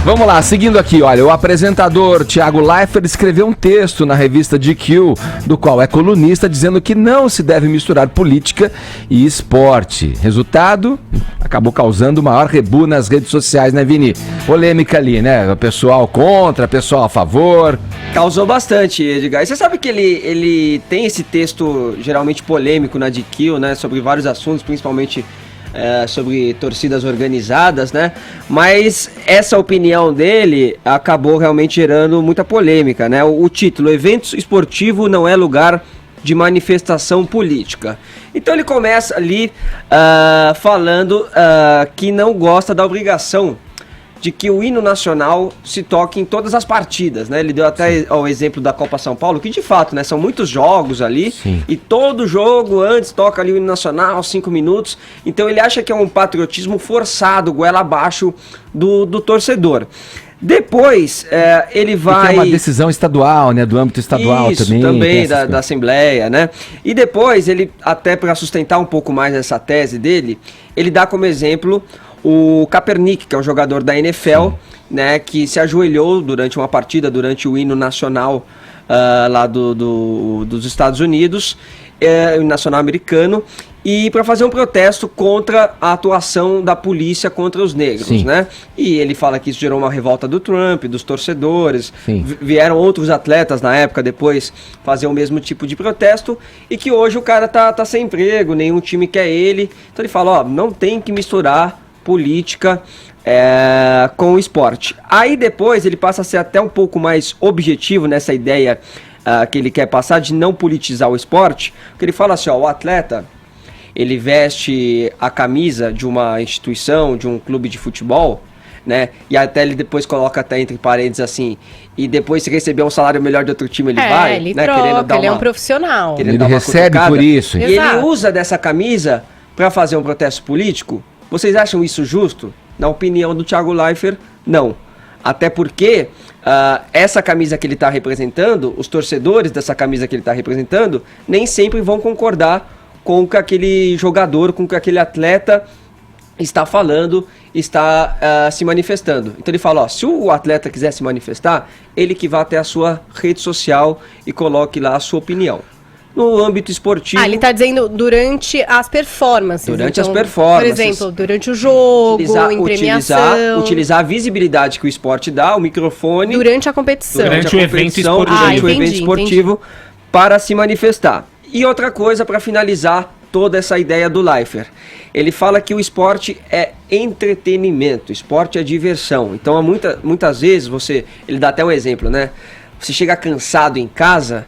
Vamos lá, seguindo aqui, olha, o apresentador Thiago Leifert escreveu um texto na revista GQ, do qual é colunista, dizendo que não se deve misturar política e esporte. Resultado, acabou causando o maior rebu nas redes sociais, né, Vini? Polêmica ali, né? O pessoal contra, o pessoal a favor. Causou bastante, Edgar. E você sabe que ele tem esse texto geralmente polêmico na GQ, né? Sobre vários assuntos, principalmente sobre torcidas organizadas, né? Mas essa opinião dele acabou realmente gerando muita polêmica, né? O título, evento esportivo não é lugar de manifestação política. Então ele começa ali falando que não gosta da obrigação de que o hino nacional se toque em todas as partidas, né? Ele deu até o exemplo da Copa São Paulo, que de fato, né, são muitos jogos ali. Sim. E todo jogo antes toca ali o hino nacional, 5 minutos. Então ele acha que é um patriotismo forçado, goela abaixo do torcedor. Depois, ele vai... Porque é uma decisão estadual, né? Do âmbito estadual. Isso, também da Assembleia, né? E depois, ele, até para sustentar um pouco mais essa tese dele, ele dá como exemplo o Kaepernick, que é um jogador da NFL, né? Que se ajoelhou durante uma partida, durante o hino nacional lá dos Estados Unidos, o nacional americano, e para fazer um protesto contra a atuação da polícia contra os negros, né? E ele fala que isso gerou uma revolta do Trump, dos torcedores. Vieram outros atletas na época depois fazer o mesmo tipo de protesto, e que hoje o cara tá sem emprego, nenhum time quer ele. Então ele fala, não tem que misturar política com o esporte. Aí depois ele passa a ser até um pouco mais objetivo nessa ideia que ele quer passar de não politizar o esporte, porque ele fala assim, o atleta, ele veste a camisa de uma instituição, de um clube de futebol, né? E até ele depois coloca até entre parênteses assim, e depois se receber um salário melhor de outro time ele vai, ele né? troca, Querendo dar ele é um profissional. Ele recebe por isso. E ele usa dessa camisa para fazer um protesto político. Vocês acham isso justo? Na opinião do Thiago Leifert, não. Até porque essa camisa que ele está representando, os torcedores dessa camisa que ele está representando, nem sempre vão concordar com o que aquele jogador, com o que aquele atleta está falando, está se manifestando. Então ele fala, se o atleta quiser se manifestar, ele que vá até a sua rede social e coloque lá a sua opinião. No âmbito esportivo... ele está dizendo durante as performances. Durante as performances. Por exemplo, durante o jogo, em premiação. Utilizar a visibilidade que o esporte dá, o microfone... Durante a competição. Durante o evento esportivo para se manifestar. E outra coisa, para finalizar toda essa ideia do Leifert. Ele fala que o esporte é entretenimento, esporte é diversão. Então, muitas vezes, ele dá até um exemplo, né? Você chega cansado em casa,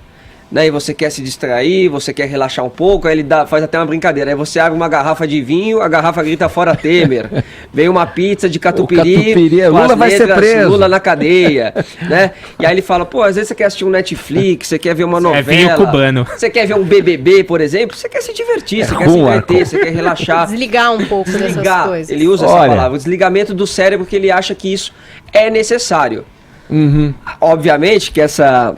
né, e você quer se distrair, você quer relaxar um pouco, aí ele faz até uma brincadeira. Aí você abre uma garrafa de vinho, a garrafa grita fora Temer. Vem uma pizza de catupiry, Lula vai ser preso. Lula na cadeia, né? E aí ele fala, às vezes você quer assistir um Netflix, você quer ver uma novela. É vinho cubano. Você quer ver um BBB, por exemplo, você quer se divertir, você quer se entreter, você quer relaxar. Desligar um pouco dessas coisas. Ele usa essa palavra, o desligamento do cérebro, que ele acha que isso é necessário. Obviamente que essa...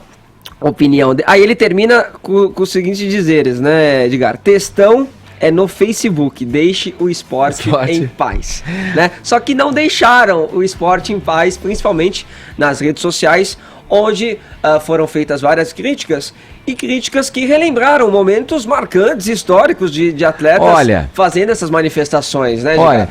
opinião. Aí ele termina com os seguintes dizeres, né, Edgar? Textão é no Facebook, deixe o esporte em paz. Né? Só que não deixaram o esporte em paz, principalmente nas redes sociais, onde foram feitas várias críticas, e críticas que relembraram momentos marcantes, históricos de atletas fazendo essas manifestações, né, Edgar? Olha,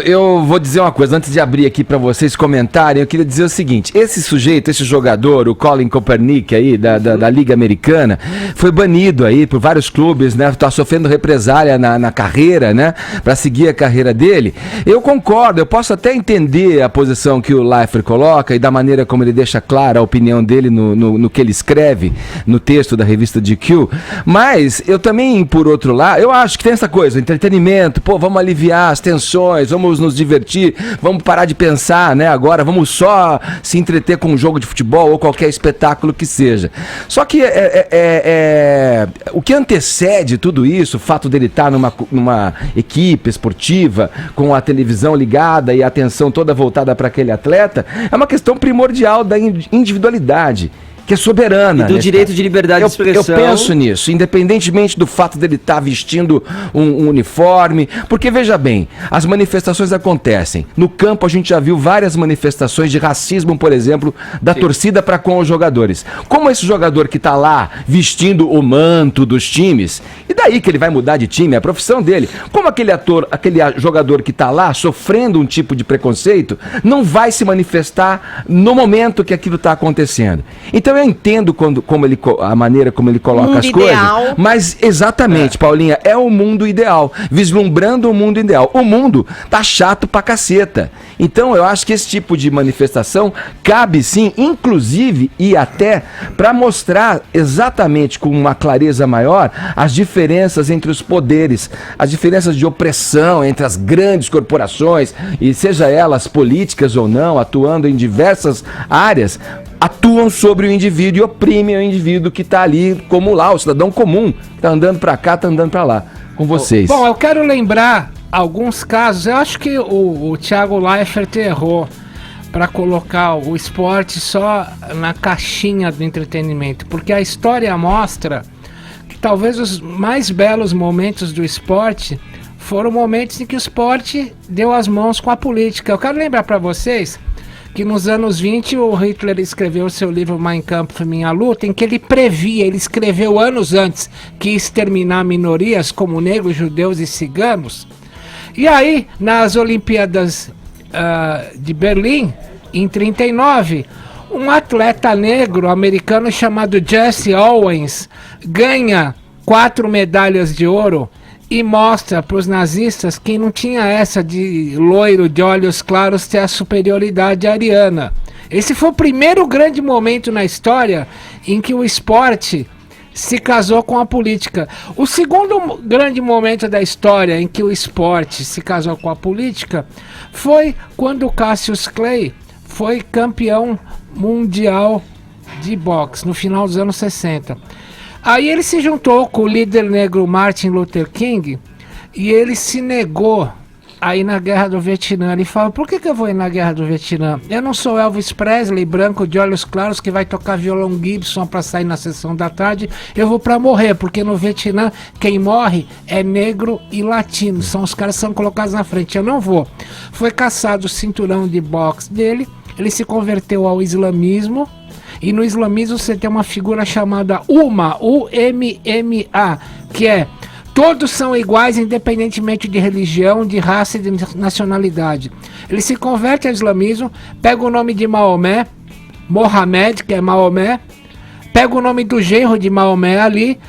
eu vou dizer uma coisa, antes de abrir aqui para vocês comentarem, eu queria dizer o seguinte, esse jogador, o Colin Kaepernick aí, da Liga Americana, foi banido aí por vários clubes, né, tá sofrendo represália na carreira, né, para seguir a carreira dele. Eu concordo, eu posso até entender a posição que o Leifert coloca e da maneira como ele deixa clara a opinião dele no que ele escreve, no texto da revista GQ, mas eu também, por outro lado, eu acho que tem essa coisa, entretenimento, vamos aliviar as tensões, vamos nos divertir, vamos parar de pensar, né, agora vamos só se entreter com um jogo de futebol ou qualquer espetáculo que seja. Só que o que antecede tudo isso, o fato dele estar numa equipe esportiva, com a televisão ligada e a atenção toda voltada para aquele atleta, é uma questão primordial da individualidade. que é soberana. E do direito de liberdade de expressão. Eu penso nisso, independentemente do fato dele estar vestindo um uniforme, porque veja bem, as manifestações acontecem. No campo a gente já viu várias manifestações de racismo, por exemplo, da torcida para com os jogadores. Como esse jogador que está lá vestindo o manto dos times, e daí que ele vai mudar de time, é a profissão dele. Como aquele jogador que está lá sofrendo um tipo de preconceito, não vai se manifestar no momento que aquilo está acontecendo. Então eu entendo a maneira como ele coloca as coisas, mas exatamente, Paulinha, é o mundo ideal, vislumbrando o mundo ideal. O mundo tá chato pra caceta. Então eu acho que esse tipo de manifestação cabe sim, inclusive e até para mostrar exatamente com uma clareza maior as diferenças entre os poderes, as diferenças de opressão entre as grandes corporações, e seja elas políticas ou não, atuando em diversas áreas, atuam sobre o indivíduo e oprimem o indivíduo que está ali como lá, o cidadão comum, está andando para cá, está andando para lá, com vocês. Bom, eu quero lembrar alguns casos, eu acho que o Thiago Leifert errou para colocar o esporte só na caixinha do entretenimento, porque a história mostra que talvez os mais belos momentos do esporte foram momentos em que o esporte deu as mãos com a política. Eu quero lembrar para vocês que nos anos 20 o Hitler escreveu o seu livro Mein Kampf, Minha Luta, em que ele previa, ele escreveu anos antes, que ia exterminar minorias como negros, judeus e ciganos. E aí, nas Olimpíadas de Berlim, em 39, um atleta negro americano chamado Jesse Owens ganha 4 medalhas de ouro e mostra para os nazistas que não tinha essa de loiro de olhos claros ter a superioridade ariana. Esse foi o primeiro grande momento na história em que o esporte se casou com a política. O segundo grande momento da história em que o esporte se casou com a política foi quando o Cassius Clay foi campeão mundial de boxe no final dos anos 60. Aí ele se juntou com o líder negro Martin Luther King e ele se negou a ir na Guerra do Vietnã. Ele fala, por que eu vou ir na Guerra do Vietnã? Eu não sou Elvis Presley, branco de olhos claros, que vai tocar violão Gibson para sair na sessão da tarde. Eu vou para morrer, porque no Vietnã quem morre é negro e latino. São os caras que são colocados na frente. Eu não vou. Foi caçado o cinturão de boxe dele, ele se converteu ao islamismo. E no islamismo você tem uma figura chamada UMA, U-M-M-A, que é todos são iguais independentemente de religião, de raça e de nacionalidade. Ele se converte ao islamismo, pega o nome de Maomé, Mohamed, que é Maomé, pega o nome do genro de Maomé Ali,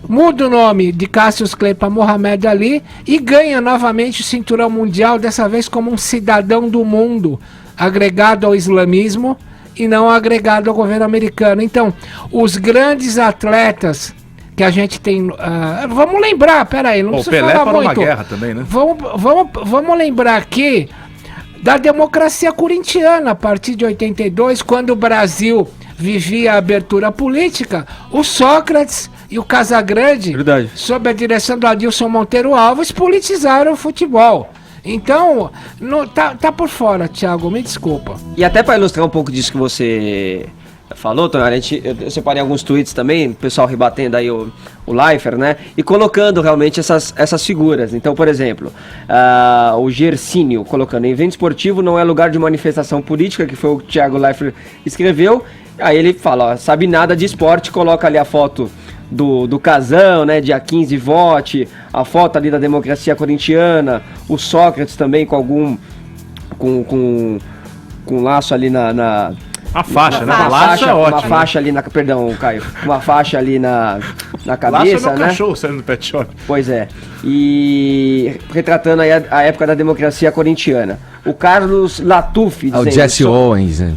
muda o nome de Cassius Clay para Mohamed Ali e ganha novamente o cinturão mundial, dessa vez como um cidadão do mundo, agregado ao islamismo e não agregado ao governo americano. Então, os grandes atletas que a gente tem... vamos lembrar, peraí, não precisa falar muito. O Pelé parou uma guerra também, né? Vamos lembrar aqui da democracia corintiana, a partir de 82, quando o Brasil vivia a abertura política, o Sócrates e o Casagrande, sob a direção do Adilson Monteiro Alves, politizaram o futebol. Então, tá por fora, Thiago, me desculpa. E até para ilustrar um pouco disso que você falou, Tom, eu separei alguns tweets também, o pessoal rebatendo aí o Leifert, né? E colocando realmente essas figuras. Então, por exemplo, o Gersínio colocando: evento esportivo não é lugar de manifestação política, que foi o que o Thiago Leifert escreveu. Aí ele fala, ó, sabe nada de esporte, coloca ali a foto do Casão, né, dia 15 vote, a foto ali da democracia corintiana, o Sócrates também com algum com laço ali na a faixa, né? Uma faixa ali na, perdão, Caio, uma faixa ali na cabeça, laço né? Cachorro saindo do pet shop. Pois é. E retratando aí a época da democracia corintiana. O Carlos Latuf dizendo, o Jesse Owens, né?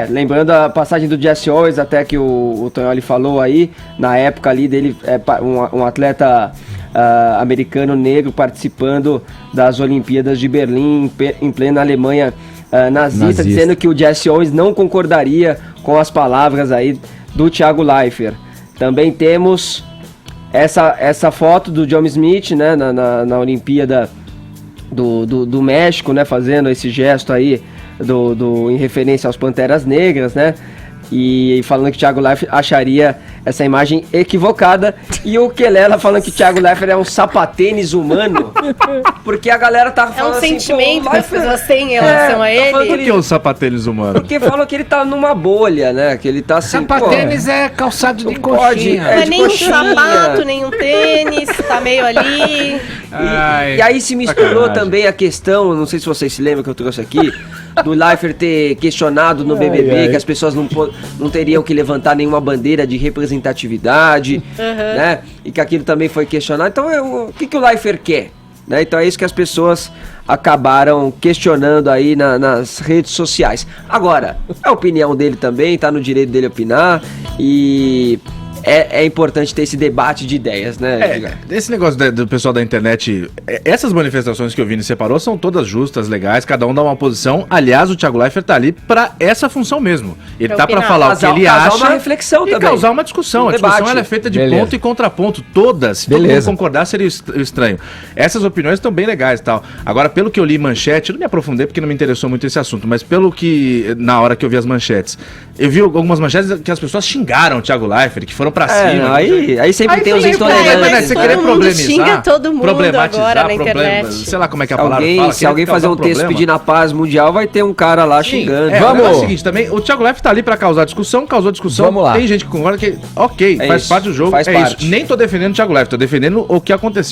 Lembrando a passagem do Jesse Owens, até que o Tonholi falou aí, na época ali dele, um atleta americano negro participando das Olimpíadas de Berlim, em plena Alemanha nazista, dizendo que o Jesse Owens não concordaria com as palavras aí do Thiago Leifert. Também temos essa foto do John Smith, né, na Olimpíada do México, né, fazendo esse gesto aí em referência aos Panteras Negras, né? E falando que o Thiago Leifert acharia essa imagem equivocada. E o Kelela falando que o Thiago Leifert é um sapatênis humano. Porque a galera tá É falando um assim, sentimento pô, que as pessoas têm em relação a tá falando ele. Por que os sapatênis humanos? Porque falam que ele tá numa bolha, né? Que ele tá assim, Sapatênis é calçado de não pode, coxinha. Não é de nem um coxinha. sapato, nem um tênis, tá meio ali. E aí se misturou sacanagem. também a questão, não sei se vocês se lembram que eu trouxe aqui, do Leifert ter questionado no BBB que as pessoas não teriam que levantar nenhuma bandeira de representatividade, né? E que aquilo também foi questionado. Então, o que o Leifert quer? Né? Então é isso que as pessoas acabaram questionando aí nas redes sociais. Agora, é a opinião dele também, tá no direito dele opinar e... É importante ter esse debate de ideias, né, Edgar? Esse negócio do pessoal da internet, essas manifestações que o Vini separou são todas justas, legais, cada um dá uma posição. Aliás, o Thiago Leifert tá ali pra essa função mesmo. Ele Pra tá pra opinar. falar o que ele Causar acha uma reflexão e também. causar uma discussão. Um A discussão debate. ela é feita de Beleza. ponto e contraponto, todas. Se todo mundo Beleza. concordar, seria estranho. Essas opiniões estão bem legais e tal. Agora, pelo que eu li em manchete, eu não me aprofundei porque não me interessou muito esse assunto, mas pelo que, na hora que eu vi as manchetes, eu vi algumas manchetes que as pessoas xingaram o Thiago Leifert, que foram pra cima. Aí sempre Aí tem os tem intolerantes. mas né? Você todo querer mundo problemizar, xinga todo mundo problematizar, agora na internet. sei lá como é que é a palavra fala. Se alguém fazer um texto pedindo a paz mundial, vai ter um cara lá xingando. É, Vamos. o negócio é o seguinte, também, o Thiago Leifert tá ali pra causar discussão, causou discussão. Vamos lá. Tem gente que concorda que, ok, É faz isso, parte do jogo, faz é parte. isso. Nem tô defendendo o Thiago Leifert, tô defendendo o que aconteceu.